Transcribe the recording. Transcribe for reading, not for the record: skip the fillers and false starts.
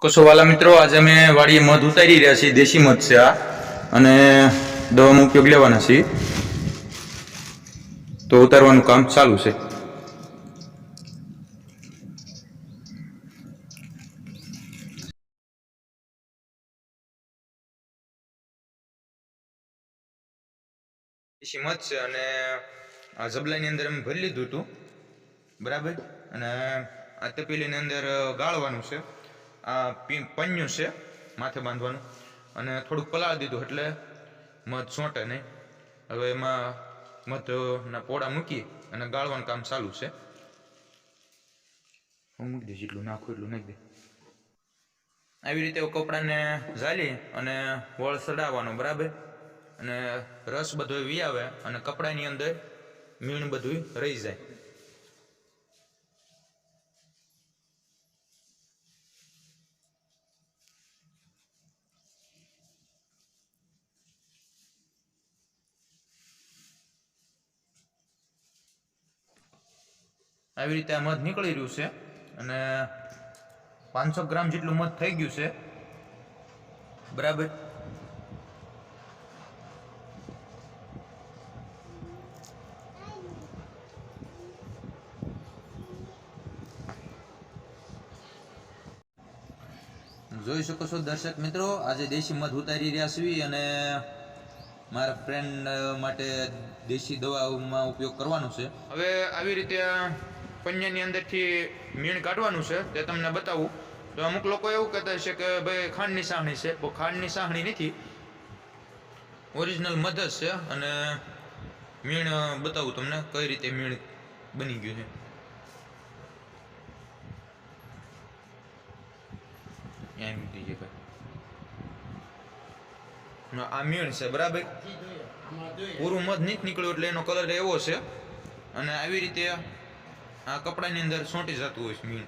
કશો વાલા મિત્રો, આજે અમે વાડીએ મધ ઉતારી રહ્યા છીએ. દેશી મધ છે આ, અને દવાનો ઉપયોગ લેવાના છીએ. તો ઉતારવાનું કામ ચાલુ છે. દેશી મધ છે અને આ જબલાની અંદર અમે ભરી લીધું હતું, બરાબર. અને આ તપેલીની અંદર ગાળવાનું છે. આ પન્યું છે માથે બાંધવાનું, અને થોડુંક પલાળી દીધું એટલે મધ ચોંટે નહીં. હવે એમાં મધના પોળા મૂકી અને ગાળવાનું કામ ચાલુ છે. હું મૂકી દઈશ, જેટલું નાખું એટલું નાખી દે. આવી રીતે કપડાને ઝાલી અને વળ સડાવવાનો, બરાબર. અને રસ બધો વી આવે અને કપડાની અંદર મીણ બધું રહી જાય. આવી રીતે આ મધ નીકળી રહ્યું છે અને 500 ગ્રામ જેટલું મધ થઈ ગયું છે, બરાબર. જોઈ શકો છો દર્શક મિત્રો, આજે દેશી મધ ઉતારી રહ્યા છીએ અને મારા ફ્રેન્ડ માટે દેશી દવામાં ઉપયોગ કરવાનો છે. હવે આવી રીતે પન્યાની અંદરથી મીણ કાઢવાનું છે, તે તમને બતાવું. તો અમુક લોકો એવું કહેતા છે કે ભાઈ ખાંડની સાહણી છે, તો ખાંડની સાહણી નથી, ઓરિજિનલ મધ જ છે. અને મીણ બતાવું તમને કઈ રીતે મીણ બની ગયું છે. આ મીણ છે, બરાબર. પૂરું મધ નથી નીકળ્યું એટલે એનો કલર એવો છે. અને આવી રીતે આ કપડાની અંદર સોંટી જતું હોય છે મીણ.